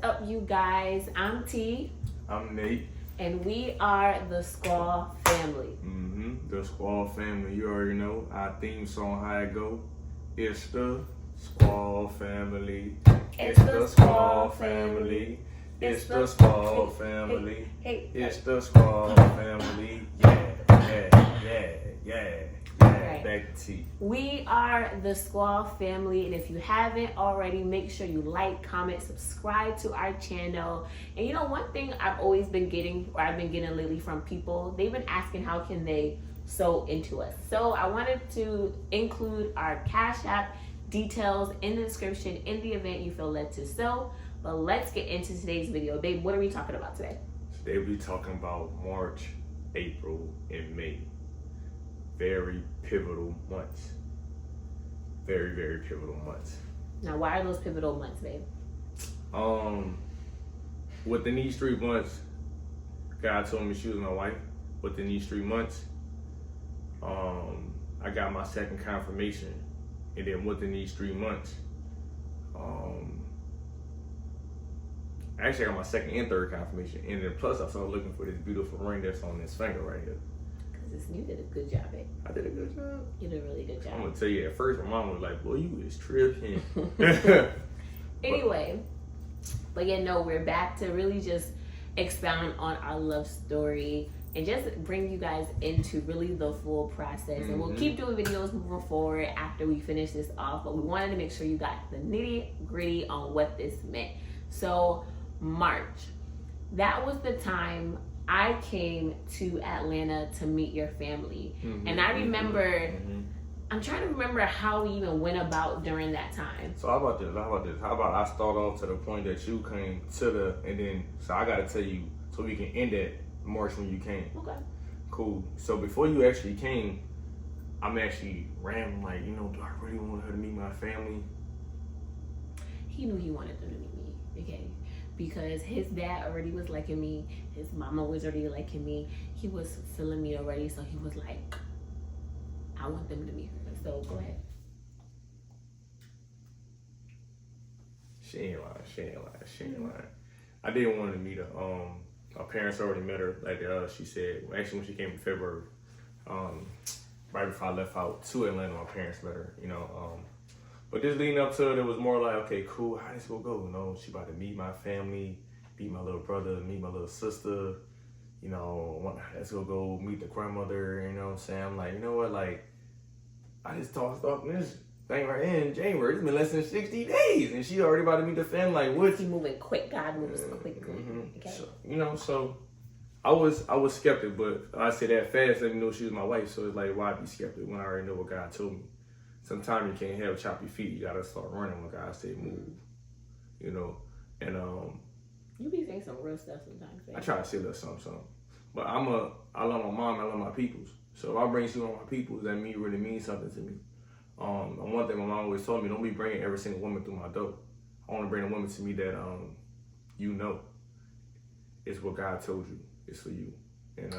up, you guys? I'm T. I'm Nate. And we are the Squall family. The Squall family. You already know our theme song, how it go. It's the Squall family. It's the Squall family. It's the Squall family. It's the Squall family. Yeah. Right. Back to T. We are the Squall family, and if you haven't already, make sure you like, comment, subscribe to our channel. And you know, one thing I've been getting lately from people, they've been asking how can they sow into us. So I wanted to include our Cash App details in the description in the event you feel led to sow. But let's get into today's video. Babe, what are we talking about today? Today we're talking about March, April, and May. Very pivotal months. Very, very pivotal months. Now, why are those pivotal months, babe? Within these 3 months, God told me she was my wife. Within these 3 months, I got my second confirmation. And then within these 3 months, actually I got my second and third confirmation. And then plus I started looking for this beautiful ring that's on this finger right here. You did a good job, babe. I did a good job. You did a really good job. I'm gonna tell you, at first my mom was like, boy, you is tripping. Anyway, but yeah, no, we're back to really just expound on our love story and just bring you guys into really the full process. And we'll keep doing videos moving forward after we finish this off, but we wanted to make sure you got the nitty gritty on what this meant. So March, that was the time I came to Atlanta to meet your family. And I remember, I'm trying to remember how we even went about during that time. So how about this? How about I start off to the point that you came to so I gotta tell you, so we can end at March when you came. Okay. Cool. So before you actually came, I'm actually rambling like, do I really want her to meet my family? He knew he wanted them to meet me, okay? Because his dad already was liking me, his mama was already liking me, he was feeling me already, so he was like, I want them to meet her. So go ahead. She ain't lying. I didn't want to meet her. My parents already met her, like she said. Actually, when she came in February, right before I left out to Atlanta, my parents met her, But this leading up to it, it was more like, okay, cool, how this gonna go? She about to meet my family, meet my little brother, meet my little sister, let's go meet the grandmother, you know what I'm saying? I'm like, you know what, like, I just talking this thing right here in January. It's been less than 60 days, and she already about to meet the family. Like, what? He moving quick. God moves quickly. Okay. So, so I was skeptic, but I said that fast, let me know she was my wife. So it's like, why be skeptic when I already know what God told me? Sometimes you can't have choppy feet. You gotta start running when God say move. And you be saying some real stuff sometimes. Baby. I try to say a little something. But I love my mom, I love my peoples. So if I bring you on my peoples, that really means something to me. And one thing my mom always told me, don't be bringing every single woman through my door. I want to bring a woman to me that it's what God told you. It's for you. And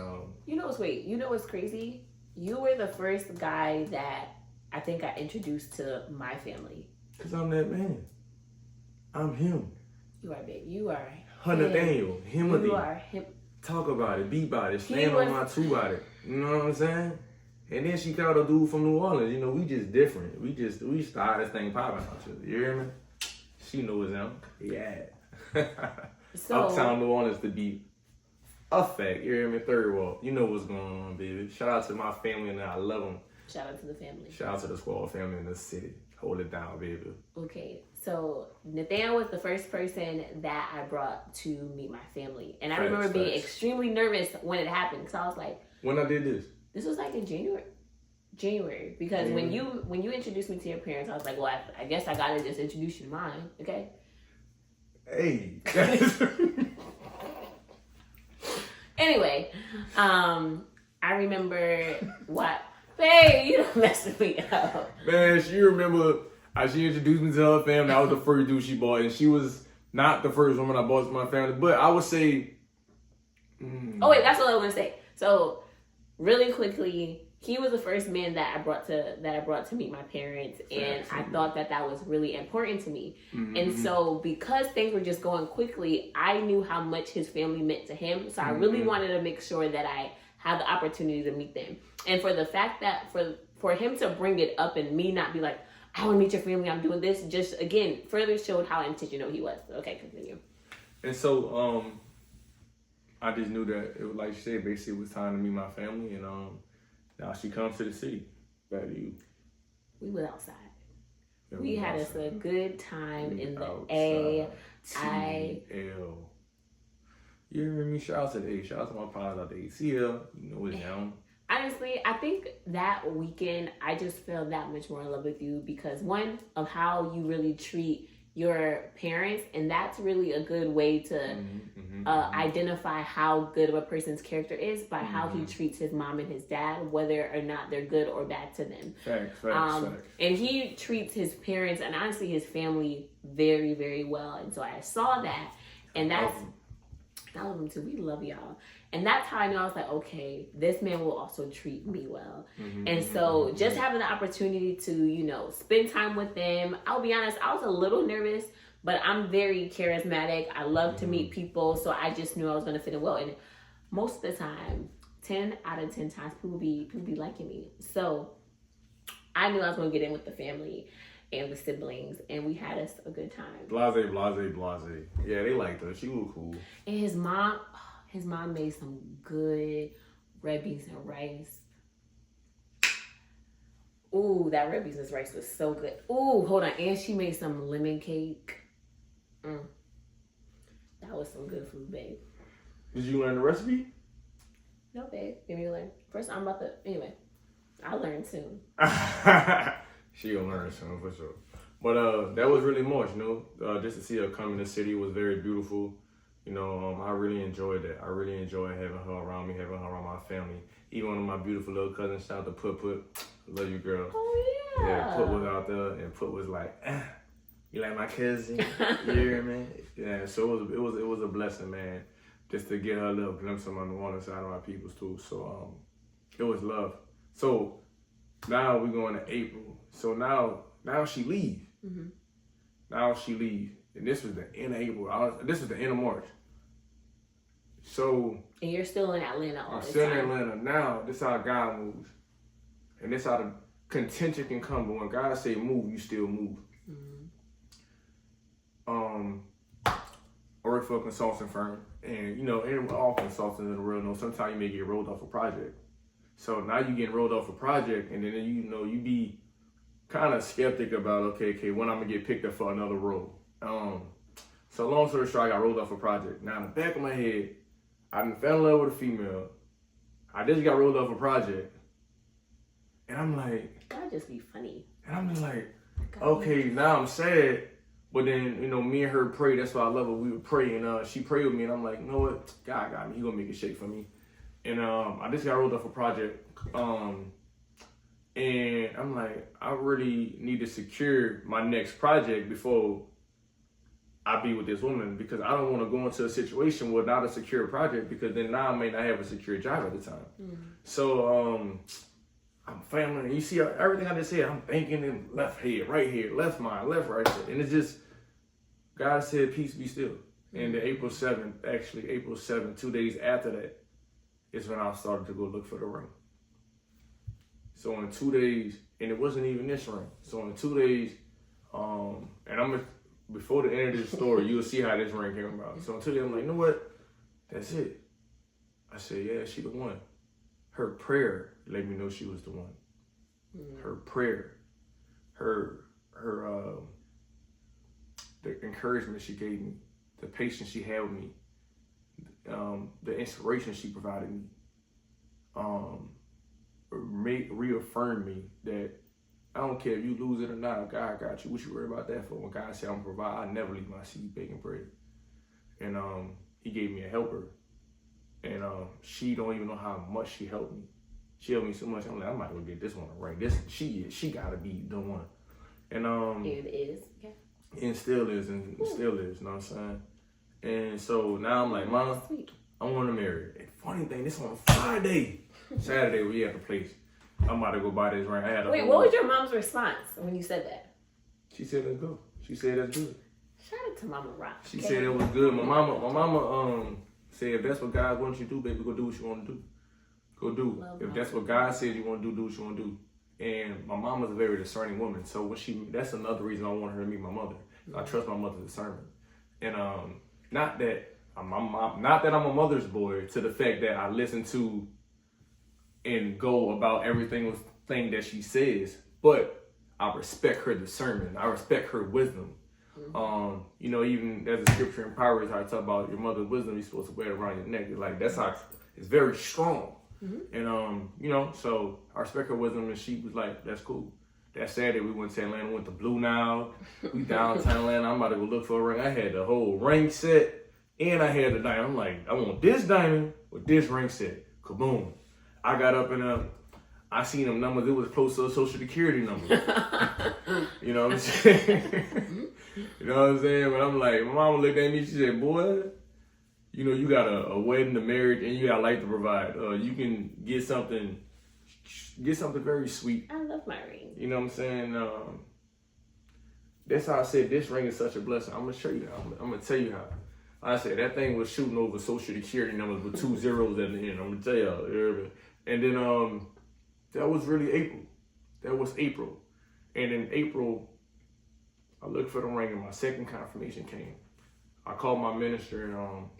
what's crazy? You were the first guy that I think I introduced to my family. Because I'm that man. I'm him. You are, babe. You are Hunter Daniel. Himothy. You are him. Talk about it. Be about it. Stand on my two about it. You know what I'm saying? And then she called a dude from New Orleans. We just different. We started this thing popping out here. You hear me? She knows him. Yeah. So, Uptown New Orleans to be a fact. You hear me? Third wall. You know what's going on, baby. Shout out to my family and I love them. Shout out to the family. Shout out to the Squall family in the city. Hold it down, baby. Okay, so Nathaniel was the first person that I brought to meet my family. And I remember being extremely nervous when it happened. Because I was like... When I did this? This was like in January. Because when you introduced me to your parents, I was like, well, I guess I got to just introduce you to mine, okay? Hey. Anyway, I remember what... Babe, you don't mess with me up. Man, she remember how she introduced me to her family. I was the first dude she bought, and she was not the first woman I bought to my family. But I would say... Oh, wait, that's what I want to say. So, really quickly, he was the first man that I brought to meet my parents, and I thought that was really important to me. And so because things were just going quickly, I knew how much his family meant to him. So I really wanted to make sure that I had the opportunity to meet them. And for the fact that for him to bring it up and me not be like, I want to meet your family, I'm doing this, just again further showed how intentional he was. Okay, continue. And so I just knew that it was, like you said, basically it was time to meet my family, and now she comes to the city. Back to you. We went outside. Yeah, We had us a good time in the A.I.L. You hear me? Shout out to the A. Shout out to my partners out the ACL. You know it's down. Honestly, I think that weekend I just fell that much more in love with you because one of how you really treat your parents, and that's really a good way to identify how good of a person's character is by how he treats his mom and his dad, whether or not they're good or bad to them. Facts. And he treats his parents and honestly his family very, very well. And so I saw that, and I love him too. We love y'all. And that's how I knew I was like, okay, this man will also treat me well. And so just having the opportunity to, spend time with them. I'll be honest, I was a little nervous, but I'm very charismatic. I love to meet people. So I just knew I was going to fit in well. And most of the time, 10 out of 10 times, people be liking me. So I knew I was going to get in with the family and the siblings, and we had us a good time. Blase. Yeah, they liked her. She was cool. And his mom made some good red beans and rice. Ooh, that red beans and rice was so good. Ooh, hold on. And she made some lemon cake. That was some good food, babe. Did you learn the recipe? No, babe. Give me a learn. First, I'm about to... Anyway, I'll learn soon. She gonna learn soon, for sure. But that was really much, just to see her come in the city was very beautiful. I really enjoyed that. I really enjoyed having her around me, having her around my family. Even one of my beautiful little cousins, shout out to Put. Love you, girl. Oh, yeah. Yeah, Put was out there, and Put was like, you like my cousin? You hear me? Yeah, so it was a blessing, man, just to get her a little glimpse of on the one side of my peoples, too. So it was love. So now we're going to April. So now she leave. Now she leave. And this was the end of April. This was the end of March. So... And you're still in Atlanta all I'm this still time. in Atlanta. Now, this is how God moves. And this is how the contention can come. But when God say move, you still move. I work for a consulting firm. And, all consultants in the world know sometimes you may get rolled off a project. So now you getting rolled off a project, and then, you be kind of skeptic about, okay, when I'm going to get picked up for another role. So long story short, I got rolled off a project. Now in the back of my head, I done fell in love with a female. I just got rolled off a project. And I'm like... That'd just be funny. And I'm just like, okay, now I'm sad. But then, me and her prayed. That's why I love her. We would pray, and she prayed with me. And I'm like, you know what? God got me. He gonna make it shake for me. And I just got rolled off a project. And I'm like, I really need to secure my next project before I be with this woman, because I don't want to go into a situation without a secure project, because then now I may not have a secure job at the time. So I'm family, and you see everything I just said, I'm thinking in left head, right head, left mind, left right head. And it's just, God said, peace be still. And the April 7th, 2 days after that, is when I started to go look for the ring. So in 2 days, and it wasn't even this ring. So in 2 days, and before the end of this story, you'll see how this ring came about. So in 2 days, I'm like, you know what? That's it. I said, yeah, she the one. Her prayer let me know she was the one. Her prayer, the encouragement she gave me, the patience she held me, the inspiration she provided me, reaffirmed me that I don't care if you lose it or not, God got you. What you worry about that for? When God said I'm gonna provide, I never leave my seed begging bread. And he gave me a helper. And she don't even know how much she helped me. She helped me so much. I'm like, I might as well get this one right. She gotta be the one. And it is. Yeah. And still is, you know what I'm saying? And so now I'm like, Mom, I want to marry her. And funny thing, this on Friday. Saturday we at the place. I'm about to go buy this ring. I had a Wait, what was your mom's response when you said that? She said let's go. She said that's good. Shout out to Mama Rock. She said it was good. My mama said if that's what God wants you to do, baby, go do what you want to do. Go do. If that's what God says you want to do what you want to do. And my mama's a very discerning woman, so when that's another reason I want her to meet my mother. I trust my mother's discernment, and not that I'm a mother's boy, to the fact that I listen to and go about everything that she says, but I respect her discernment. I respect her wisdom. You know, even as the scripture in Proverbs, how I talk about your mother's wisdom, you're supposed to wear it around your neck. Like that's how it's very strong. And you know, so I respect her wisdom, and she was like, "That's cool." That Saturday we went to Atlanta, went to Blue Nile. We downtown Atlanta. I'm about to go look for a ring. I had the whole ring set, and I had the diamond. I'm like, I want this diamond with this ring set. Kaboom! I got up and I seen them numbers. It was close to a social security number. You know what I'm saying? You know what I'm saying? But I'm like, my mama looked at me. She said, "Boy, you know, you got a wedding, a marriage, and you got life to provide. You can get something very sweet." I love my ring. You know what I'm saying? That's how I said this ring is such a blessing. I'm gonna show you how. I'm gonna tell you how. Like I said, that thing was shooting over social security numbers with 2 zeros at the end. I'm gonna tell y'all. And then that was really April. That was April. And in April, I looked for the ring, and my second confirmation came. I called my minister, and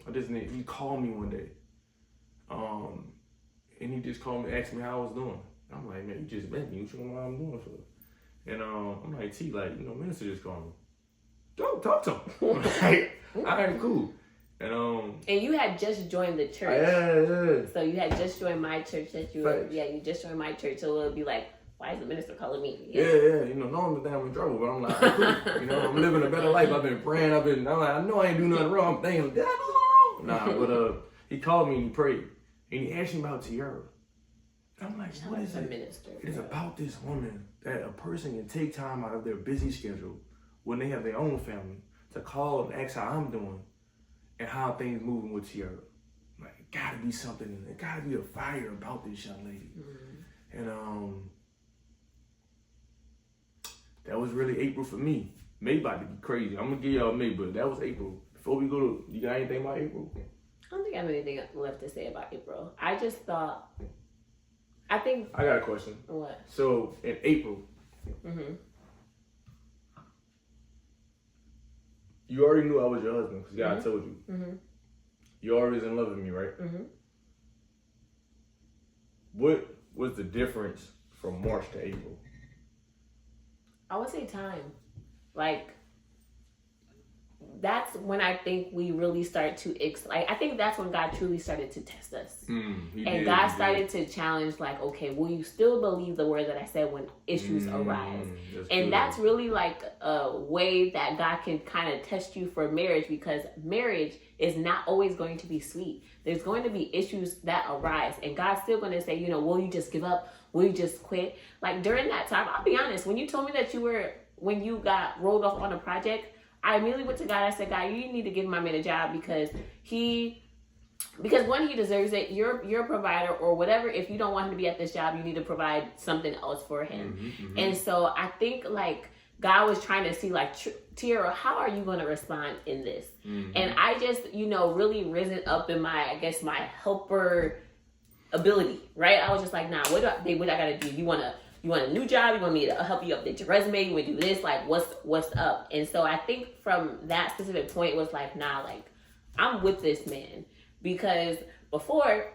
he called me one day, and he just called me, asked me how I was doing. I'm like, "Man, you just met me. What you know what I'm doing for?" And I'm like, "T, like, you know, minister just called me. Don't talk to him." I'm like, "All right, cool." And you had just joined the church. Yeah. So you had just joined my church you just joined my church. So it would be like, why is the minister calling me? Yeah. You know, normally I'm in trouble, but I'm like, all right, cool. You know, I'm living a better life. I've been praying. I'm like, I know I ain't doing nothing wrong. I'm thinking, did I do something wrong? Nah, but he called me and he prayed. And he asked me about Tiara. I'm like, what is it? Minister, it's about this woman that a person can take time out of their busy schedule when they have their own family to call and ask how I'm doing and how things moving with Tiara. Like, it gotta be something, it gotta be a fire about this young lady. And that was really April for me. May about to be crazy. I'm gonna give y'all May, but that was April. Before we go to, you got anything about April? I don't think I have anything left to say about April. I got a question. What? So in April, you already knew I was your husband because God told you. You always in love with me, right? What was the difference from March to April? I would say time. Like, that's when I think we really start to I think that's when God truly started to test us. God started to challenge, like, okay, will you still believe the word that I said when issues arise? That's really like a way that God can kind of test you for marriage, because marriage is not always going to be sweet. There's going to be issues that arise, and God's still going to say, you know, will you just give up? Will you just quit? Like, during that time, I'll be honest, when you told me that when you got rolled off on a project, I immediately went to God. I said, God, you need to give my man a job because one, he deserves it. You're a provider or whatever. If you don't want him to be at this job, you need to provide something else for him. And so I think, like, God was trying to see, like, Tiara, how are you going to respond in this? And I just, you know, really risen up in my, I guess, my helper ability, right? I was just like, nah, what I got to do? You want a new job? You want me to help you update your resume? You want to do this? Like, what's up? And so I think from that specific point, it was like, nah, like, I'm with this man. Because before,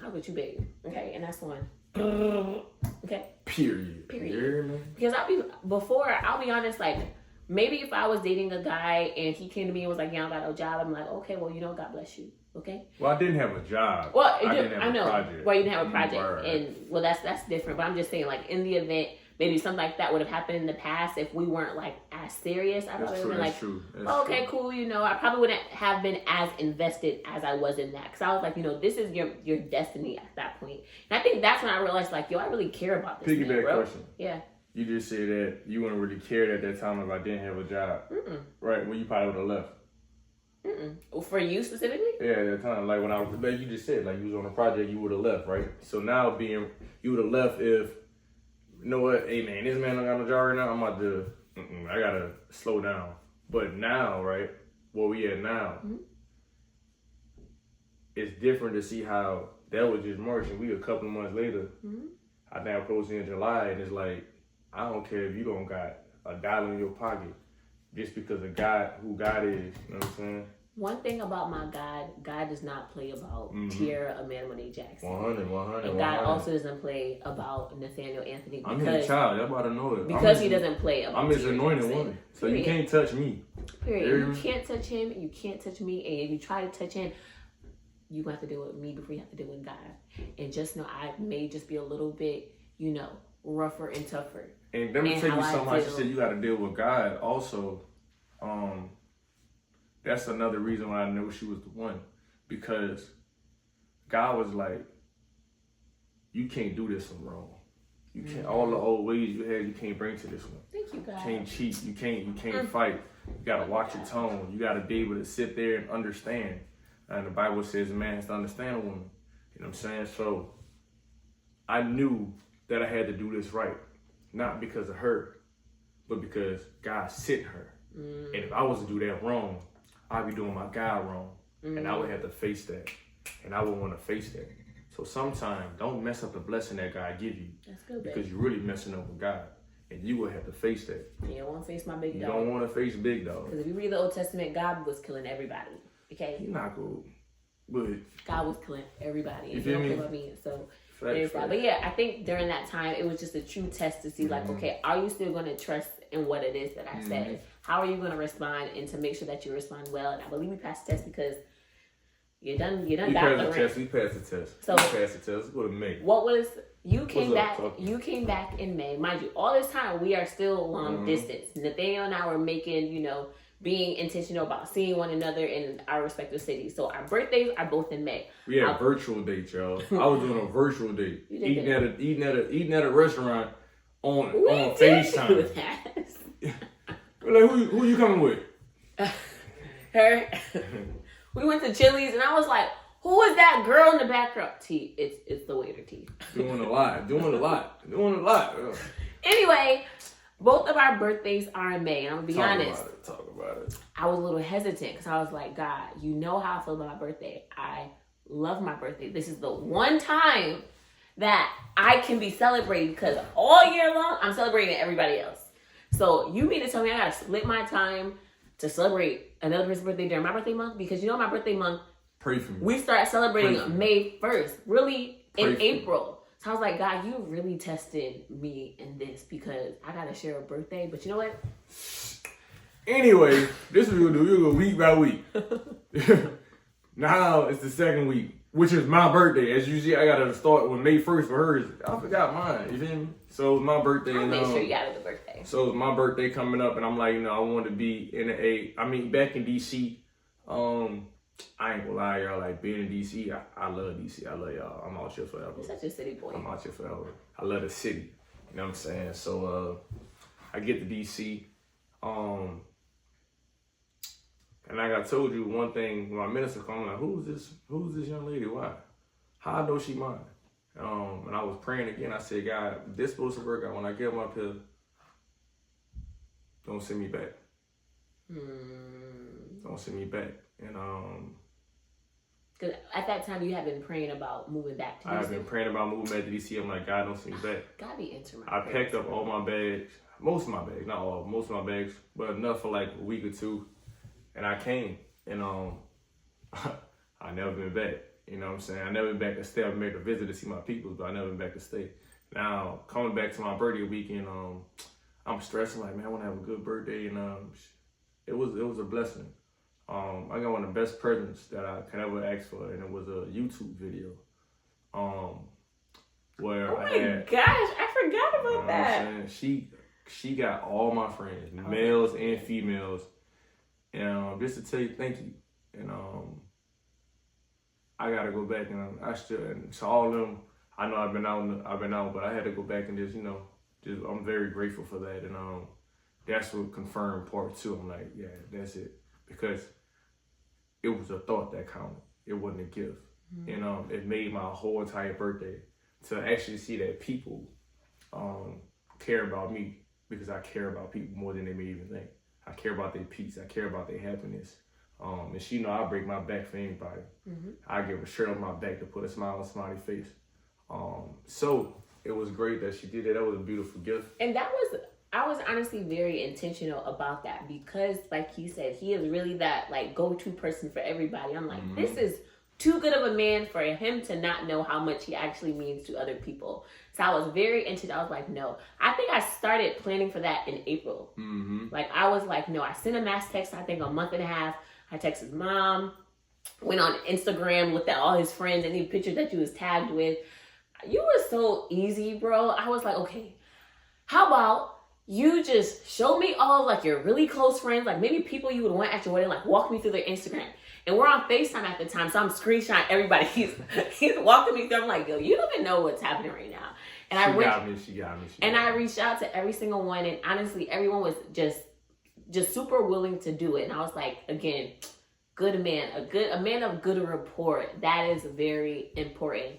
I was with you, baby. Okay? And that's one. Okay? Period. Because I'll be honest, like, maybe if I was dating a guy and he came to me and was like, yeah, I don't got no job, I'm like, okay, well, you know, God bless you. Okay. Well, I didn't have a job. Well, I didn't have a project. Well, you didn't have a project, and well, that's different. But I'm just saying, like, in the event maybe something like that would have happened in the past, if we weren't like as serious, I probably would have been like, okay, cool. You know, I probably wouldn't have been as invested as I was in that, because I was like, you know, this is your destiny at that point. And I think that's when I realized, like, yo, I really care about this. Piggyback question. Yeah. You just said that you wouldn't really care at that time if I didn't have a job. Right? Well, you probably would have left. For you specifically? Yeah, at that time, like when like you just said, like you was on a project, you would have left, right? So now you would have left if, you know what, hey man, this man don't got no job right now, I'm about to, I gotta slow down. But now, right, where we at now, it's different to see how that was just March and we a couple of months later. I think I'm close in July, and it's like, I don't care if you don't got $1 in your pocket just because of God, who God is, you know what I'm saying? One thing about my God does not play about Tierra Amanda Monet Jackson. 100. And God also doesn't play about Nathaniel Anthony. Because, I'm his child, y'all about to know it. Because he doesn't play about I'm his Tierra anointed Jackson. one. So you can't touch me. Period. You can't touch him, and you can't touch me, and if you try to touch him, you have to deal with me before you have to deal with God. And just know I may just be a little bit, rougher and tougher. And let me tell you something. Like you said, you got to deal with God. Also, that's another reason why I know she was the one, because God was like, you can't do this one wrong. You can't. All the old ways you had, you can't bring to this one. Thank you, God. You can't cheat. You can't fight. You gotta watch your tone. You gotta be able to sit there and understand. And the Bible says a man has to understand a woman. You know what I'm saying? So I knew that I had to do this right, not because of her, but because God sent her. And if I was to do that wrong, I'd be doing my God wrong, and I would have to face that, and I would want to face that. So sometimes don't mess up the blessing that God give you. That's good, because you're really messing up with God, and you will have to face that. You don't want to face my big dog. You don't want to face big dog. Because if you read the Old Testament, God was killing everybody. Okay, He's not good, but God was killing everybody. You feel me? About me, so. Fact. But yeah, I think during that time, it was just a true test to see, like, okay, are you still going to trust in what it is that I said? How are you going to respond, and to make sure that you respond well? And I believe we passed the test because you done we got passed the the ring. test. We passed the test. So we passed the test. Let's go to May. What was you came back? Talk. You came back in May, mind you. All this time we are still long distance. Nathaniel and I were making, being intentional about seeing one another in our respective cities. So our birthdays are both in May. We had virtual dates, y'all. I was doing a virtual date, eating at a restaurant on FaceTime. Like, who you coming with? Her. We went to Chili's, and I was like, "Who is that girl in the background?" T, it's the waiter. T. Doing a lot. Anyway, both of our birthdays are in May, and I'm gonna be honest. Talk about it. I was a little hesitant because I was like, God, you know how I feel about my birthday. I love my birthday. This is the one time that I can be celebrating, because all year long I'm celebrating everybody else. So you mean to tell me I gotta split my time to celebrate another person's birthday during my birthday month? Because my birthday month, pray for me. We start celebrating May 1st, really in April. So I was like, God, you really tested me in this, because I gotta share a birthday. But you know what? Anyway, this is what we're gonna do. We're gonna go week by week. Now it's the second week, which is my birthday. As you see, I gotta start with May 1st for hers. I forgot mine. You feel me? So it's my birthday. I'll make sure you got the birthday. So it's my birthday coming up, and I'm like, I want to be back in DC. I ain't gonna lie, y'all. Like, being in DC, I love DC. I love y'all. I'm out here forever. You're such a city boy. I'm out here forever. I love the city. You know what I'm saying? So I get to DC. And like I told you, one thing, when my minister called, I'm like, who's this young lady? Why? How I know she mine? And I was praying again. I said, God, this supposed to work out. When I get up here, don't send me back. Don't send me back. And because at that time you had been praying about moving back to DC. I've been praying about moving back to DC. I'm like, God, don't send me back. God be answering my I packed up all my bags, most of my bags, not all, most of my bags, but enough for like a week or two. And I came, and I never been back. You know what I'm saying? I never been back to stay. I've made a visit to see my people, but I never been back to stay. Now, coming back to my birthday weekend, I'm stressing, like, man, I want to have a good birthday, and it was a blessing. I got one of the best presents that I could ever ask for, and it was a YouTube video. Where I forgot about that. She got all my friends, males and females, and just to tell you thank you. And I gotta go back, and so all of them, I know I've been out, but I had to go back and just I'm very grateful for that, and that's what confirmed part two. I'm like, yeah, that's it, because it was a thought that counted. It wasn't a gift. And it made my whole entire birthday to actually see that people care about me, because I care about people more than they may even think. I care about their peace. I care about their happiness. And she know I break my back for anybody. I give a shirt on my back to put a smile on somebody's face. So it was great that she did that. That was a beautiful gift. And I was honestly very intentional about that, because like he said, he is really that like go-to person for everybody. I'm like, this is too good of a man for him to not know how much he actually means to other people. So I was very intentional. I was like, no. I think I started planning for that in April. Like I was like, no. I sent a mass text, I think a month and a half. I texted his mom, went on Instagram, looked at all his friends, any pictures that you was tagged with. You were so easy, bro. I was like, okay, how about you just show me all like your really close friends, like maybe people you would want at your wedding, like walk me through their Instagram. And we're on FaceTime at the time, so I'm screenshotting everybody. He's walking me through. I'm like, yo, you don't even know what's happening right now. And She got me. I reached out to every single one, and honestly, everyone was just super willing to do it. And I was like, again, good man, a man of good rapport. That is very important.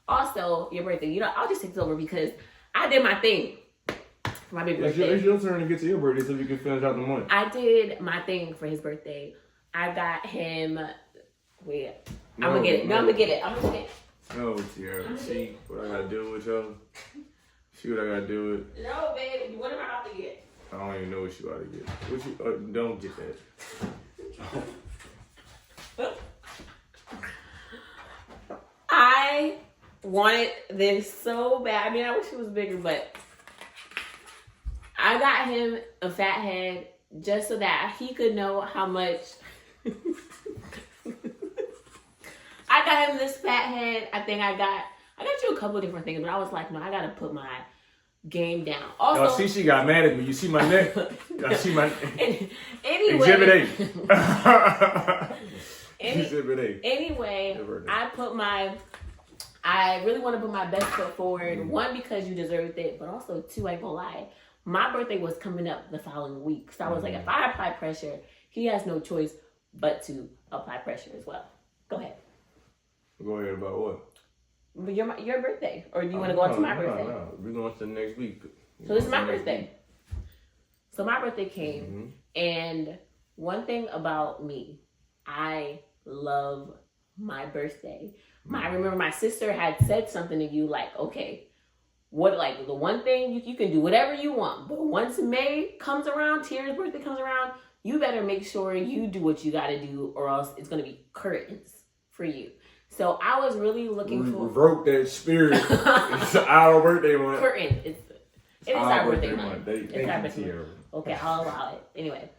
Also, your birthday. I'll just take it over because I did my thing for my big birthday. It's your turn to get to your birthday so we can finish out the month. I did my thing for his birthday. I got him. Wait, I'm gonna get it. I'm gonna get it. No, Tiara. See what I gotta do with y'all? See what I gotta do with? No, babe. What am I about to get? I don't even know what you ought to get. What you don't get that. I wanted this so bad. I mean, I wish it was bigger, but I got him a fat head just so that he could know how much. I got him this fat head. I think I got you a couple of different things, but I was like, no, I gotta put my game down. Also, y'all see, she got mad at me. You see my neck? Y'all see my anyway. Exhibit A. Exhibit A. Anyway, I really want to put my best foot forward. One, because you deserved it, but also two, I ain't gonna lie, my birthday was coming up the following week. So I was like, if I apply pressure, he has no choice but to apply pressure as well. Go ahead. Go ahead about what? Your birthday. Or do you want to go on to my birthday? No. We're going to the next week. So this is my birthday. So my birthday came, and one thing about me, I love my birthday. I remember my sister had said something to you like, okay, what, like the one thing you can do whatever you want, but once May comes around, Tiara's birthday comes around, you better make sure you do what you got to do, or else it's going to be curtains for you. So I was really looking for... Revoke that spirit. It's our birthday month. Curtain. It is our birthday month. It's our birthday month. Okay, I'll allow it. Anyway,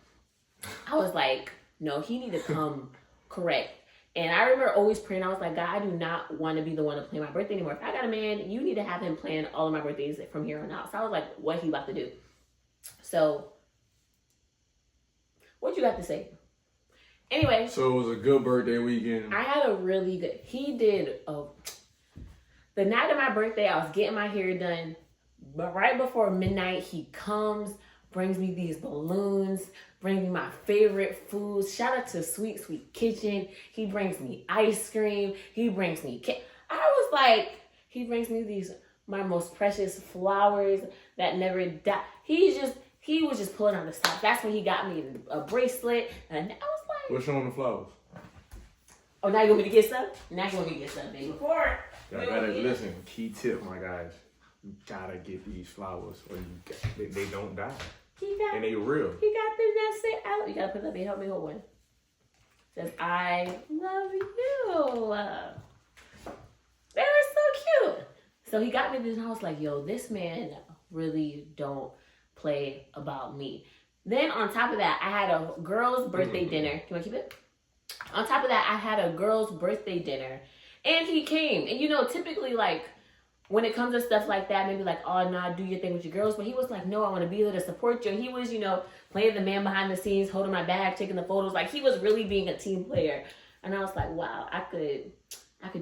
I was like, no, he need to come correct. And I remember always praying. I was like, God, I do not want to be the one to plan my birthday anymore. If I got a man, you need to have him plan all of my birthdays from here on out. So I was like, what he about to do? So, what you got to say? Anyway. So it was a good birthday weekend. I had a really good, the night of my birthday, I was getting my hair done. But right before midnight, he comes, brings me these balloons, brings me my favorite foods. Shout out to Sweet Sweet Kitchen. He brings me ice cream. He brings me cake. I was like, he brings me my most precious flowers that never die. He was just pulling on the stop. That's when he got me a bracelet. And I was like, what's on the flowers? Oh, now you want me to get some? Now you want me to get some, baby. Before. Listen, key tip, my guys. You gotta get these flowers or they don't die. And they real. He got the that say out. You gotta put that. Help me hold one. Says I love you. They were so cute. So he got me this, and I was like, yo, this man really don't play about me. Then on top of that, I had a girl's birthday dinner. You wanna keep it? On top of that, I had a girl's birthday dinner, and he came. And typically like, when it comes to stuff like that, maybe like, oh, nah, do your thing with your girls. But he was like, no, I want to be there to support you. And he was, playing the man behind the scenes, holding my bag, taking the photos. Like, he was really being a team player. And I was like, wow, I could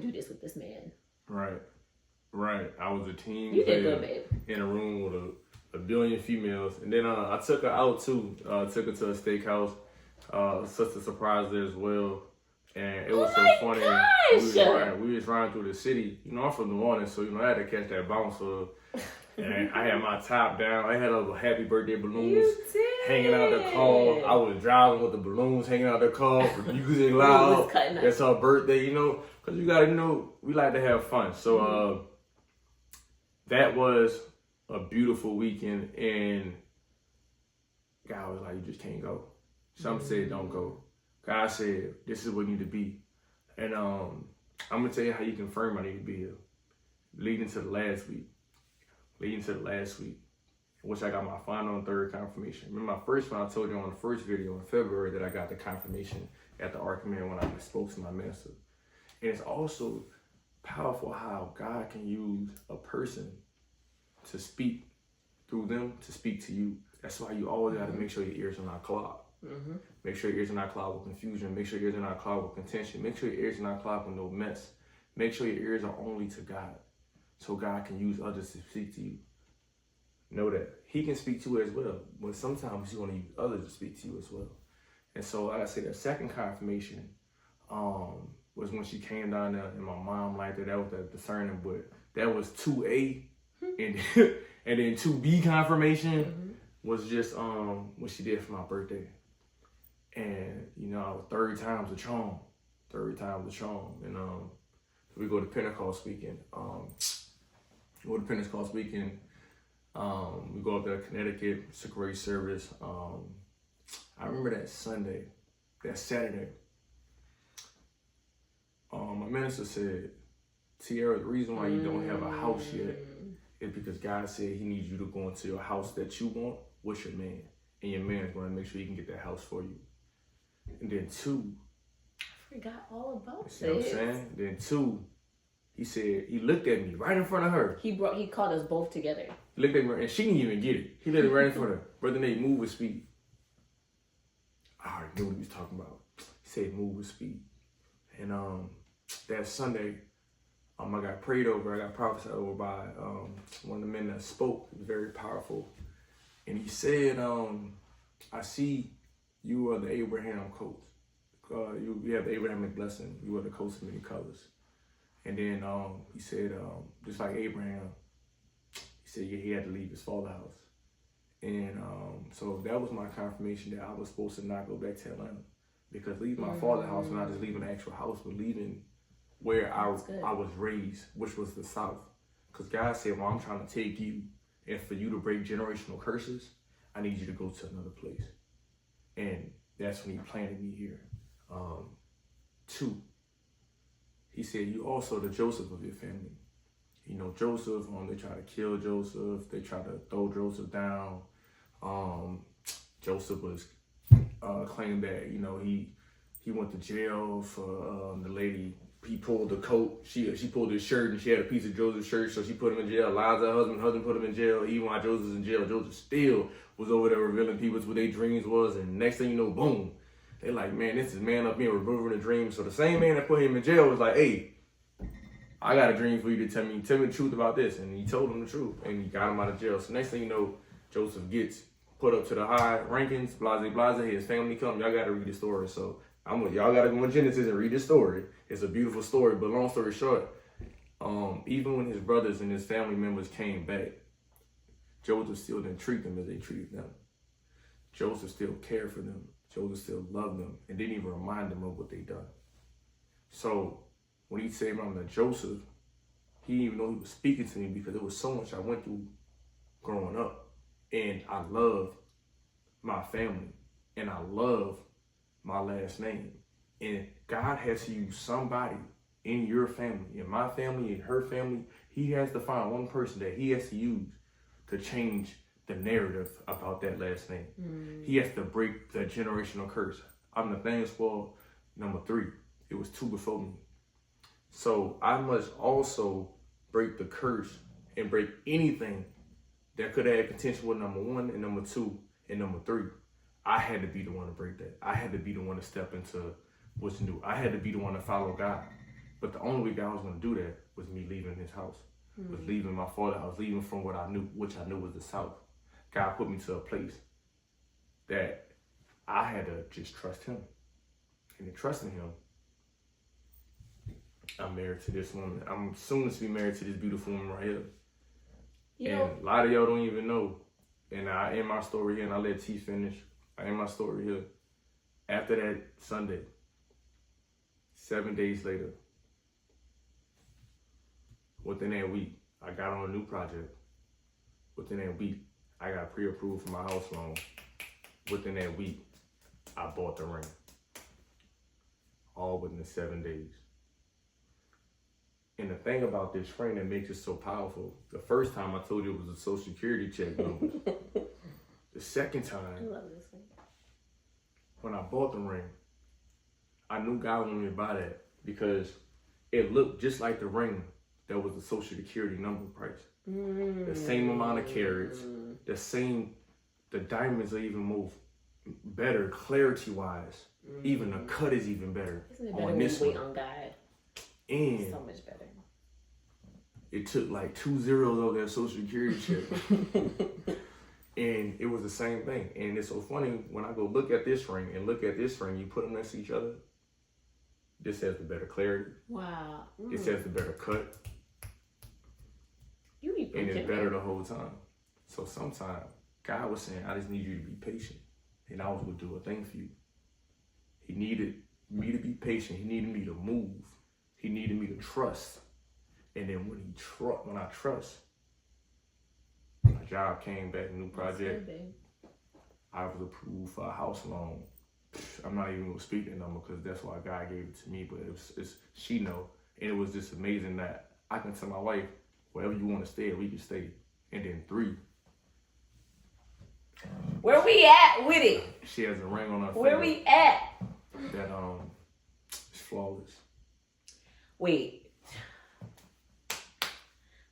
do this with this man. Right. I was a team you player did good, babe. In a room with a billion females. And then I took her out, too. Took her to a steakhouse. Such a surprise there as well. And it was so funny. We was riding through the city. You know, I'm from New Orleans, so, you know, I had to catch that bouncer. And I had my top down. I had a happy birthday balloons hanging out the car. I was driving with the balloons hanging out the car. Music loud. It's her birthday, you know. Because you got to know, we like to have fun. So that was a beautiful weekend. And God was like, you just can't go. Some said, don't go. God said, this is what you need to be. And I'm going to tell you how you confirm I need to be here. Leading to the last week, which I got my final and third confirmation. Remember my first one, I told you on the first video in February that I got the confirmation at the Ark Man when I spoke to my minister. And it's also powerful how God can use a person to speak through them, to speak to you. That's why you always got to make sure your ears are not clogged. Make sure your ears are not clogged with confusion. Make sure your ears are not clogged with contention. Make sure your ears are not clogged with no mess. Make sure your ears are only to God, so God can use others to speak to you. Know that He can speak to you as well, but sometimes He's going to use others to speak to you as well. And so, like I said, the second confirmation was when she came down there, and my mom liked it. That was that discerning, but that was 2A, and and then 2B confirmation was just what she did for my birthday. And you know, third time's a charm. And we go to Pentecost weekend. We go up there to Connecticut. It's a great service. I remember that Saturday. My minister said, Tierra, the reason why you don't have a house yet is because God said He needs you to go into your house that you want with your man. And your man is going to make sure He can get that house for you. And then 2, I forgot all about this. You know what I'm saying? Then 2, he said, he looked at me right in front of her. He called us both together. He looked at me, and she didn't even get it. He looked right in front of her. Brother Nate, move with speed. I already knew what he was talking about. He said, move with speed. And that Sunday, I got prayed over. I got prophesied over by one of the men that spoke. It was very powerful. And he said, I see you are the Abraham coat. You have the Abrahamic blessing. You are the coat of many colors. And then he said, just like Abraham, he said he had to leave his father's house. And so that was my confirmation that I was supposed to not go back to Atlanta. Because leaving my father's house was not just leaving the actual house, but leaving where I was raised, which was the South. Because God said, well, I'm trying to take you, and for you to break generational curses, I need you to go to another place. And that's when He planted me here. 2, He said, you also the Joseph of your family. You know, Joseph, they try to kill Joseph. They try to throw Joseph down. Joseph was claimed that, you know, he went to jail for the lady. He pulled the coat. She pulled his shirt, and she had a piece of Joseph's shirt, so she put him in jail. Lies her husband put him in jail. Even while Joseph was in jail, Joseph still was over there revealing people what their dreams was. And next thing you know, boom, they like, man, this is man up being revealing the dreams. So the same man that put him in jail was like, hey, I got a dream for you to tell me the truth about this. And he told him the truth, and he got him out of jail. So next thing you know, Joseph gets put up to the high rankings, blase, his family come. Y'all got to read the story. So y'all got to go in Genesis and read the story. It's a beautiful story, but long story short, even when his brothers and his family members came back, Joseph still didn't treat them as they treated them. Joseph still cared for them. Joseph still loved them and didn't even remind them of what they done. So when he said I'm the Joseph, he didn't even know he was speaking to me because there was so much I went through growing up. And I love my family, and I love my last name. And God has to use somebody in your family, in my family, in her family. He has to find one person that He has to use to change the narrative about that last name. He has to break the generational curse. I'm Nathaniel Squall, number 3. It was 2 before me. So I must also break the curse and break anything that could have had contention with number 1 and number 2 and number 3. I had to be the one to break that. I had to be the one to step into what's new. I had to be the one to follow God. But the only way God was going to do that was me leaving His house, was leaving my father's house, leaving from what I knew, which I knew was the South. God put me to a place that I had to just trust Him. And in trusting Him, I'm married to this woman. I'm soon to be married to this beautiful woman right here. You and know, a lot of y'all don't even know. And I end my story here, and I let T finish. I end my story here. After that Sunday, 7 days later, within that week, I got on a new project. Within that week, I got pre-approved for my house loan. Within that week, I bought the ring. All within 7 days. And the thing about this ring that makes it so powerful, the first time I told you it was a social security check number. The second time, I love this ring. When I bought the ring, I knew God wanted me to buy that because it looked just like the ring that was the social security number price. The same amount of carats, the diamonds are even more better clarity wise. Even the cut is even better. Isn't it better when you wait on God? And so much better. It took like 2 zeros of that social security check. And it was the same thing. And it's so funny when I go look at this ring and look at this ring, you put them next to each other. This has the better clarity. Wow. This has the better cut. You be and it's better the whole time. So sometimes God was saying, I just need you to be patient. And I was going to do a thing for you. He needed me to be patient. He needed me to move. He needed me to trust. And then when I trust, my job came back, new project. Good, I was approved for a house loan. I'm not even going to speak the number because that's why God gave it to me. But she know. And it was just amazing that I can tell my wife, wherever you want to stay, we can stay. And then 3. Where we at with it? She has a ring on her finger. Where we at? That is flawless. Wait.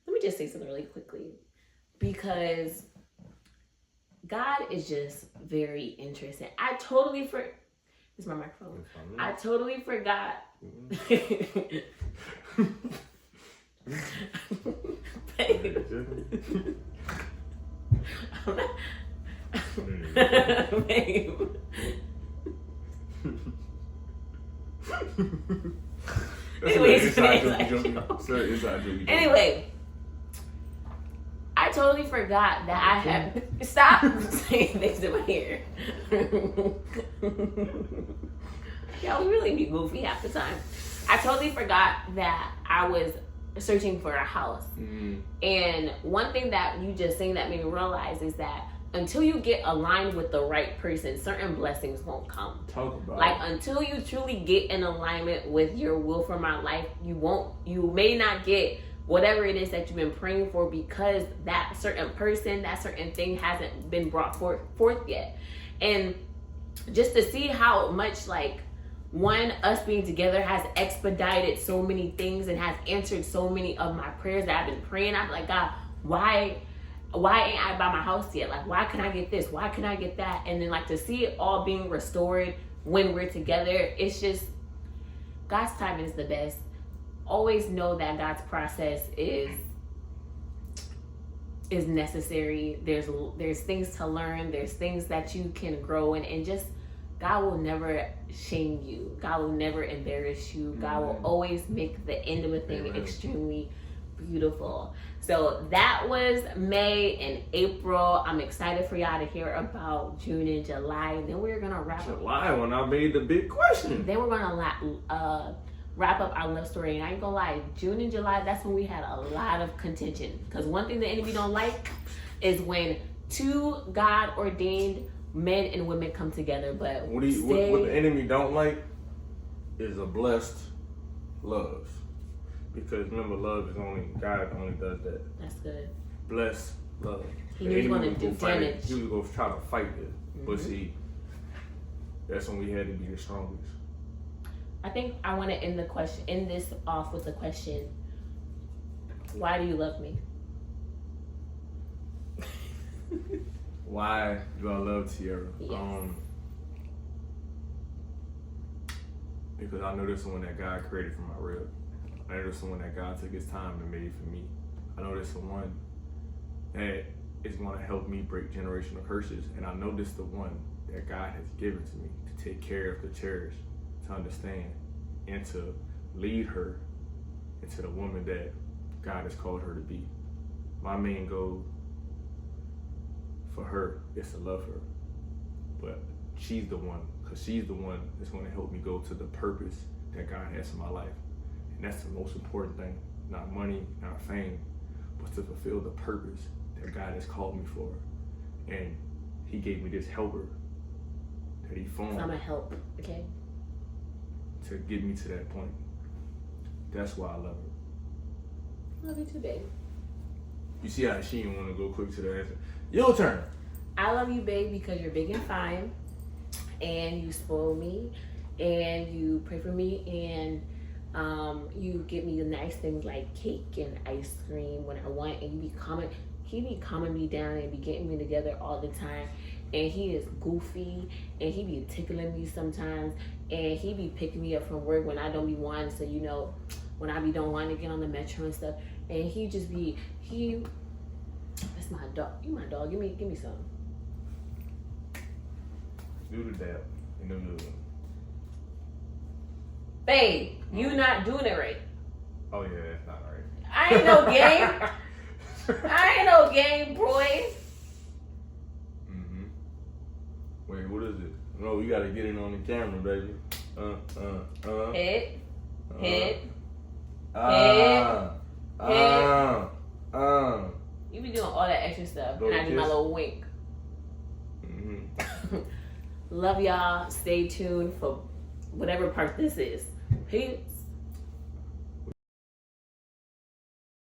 Let me just say something really quickly. Because God is just very interesting. I totally forgot. This is my microphone. I totally forgot. Babe. Anyway, I totally forgot that I had. Stop saying things in my ear. Y'all really be goofy half the time. I totally forgot that I was searching for a house. And one thing that you just saying that made me realize is that until you get aligned with the right person, certain blessings won't come. Talk about like it. Until you truly get in alignment with your will for my life, you may not get whatever it is that you've been praying for because that certain person, that certain thing hasn't been brought forth yet. And just to see how much us being together has expedited so many things and has answered so many of my prayers that I've been praying. I'm like, God, why ain't I by my house yet? Like, why can I get this? Why can I get that? And then to see it all being restored when we're together, it's just, God's timing is the best. Always know that God's process is necessary. There's things to learn. There's things that you can grow in, and just God will never shame you. God will never embarrass you. God will always make the end of a thing extremely beautiful. So that was May and April. I'm excited for y'all to hear about June and July. And then we're gonna wrap up. July when I made the big question. Then we're gonna wrap up our love story. And I ain't gonna lie, June and July, that's when we had a lot of contention. Because one thing the enemy don't like is when 2 God-ordained men and women come together. But what the enemy don't like is a blessed love. Because remember, love is God only does that. That's good. Blessed love. He was going to do damage. He was going to try to fight it. But see, that's when we had to be the strongest. I think I want to end this off with a question. Why do you love me? Why do I love Tiara? Yes. Because I know there's someone that God created from my rib. I know there's someone that God took his time to make for me. I know there's someone that is going to help me break generational curses. And I know this is the one that God has given to me to take care of, to cherish, to understand, and to lead her into the woman that God has called her to be. My main goal for her is to love her, but she's the one, because she's the one that's going to help me go to the purpose that God has in my life. And that's the most important thing. Not money, not fame, but to fulfill the purpose that God has called me for. And he gave me this helper that he formed. I'm a help, okay? To get me to that point. That's why I love her. Love you too, babe. You see how she didn't want to go quick to the answer. Your turn. I love you, babe, because you're big and fine, and you spoil me, and you pray for me, and you give me the nice things like cake and ice cream when I want, and he be calming me down and be getting me together all the time. And he is goofy, and he be tickling me sometimes, and he be picking me up from work when I don't be wanting to, you know, when I don't want to get on the metro and stuff. And he just be, that's my dog. You my dog. Give me some. Do the dab in the middle. Babe, you not doing it right. Oh yeah, that's not right. I ain't no game. I ain't no game, boy. Wait, what is it? No, you gotta get it on the camera, baby. Hit. You be doing all that extra stuff, and I do my little wink. Love y'all. Stay tuned for whatever part this is. Peace.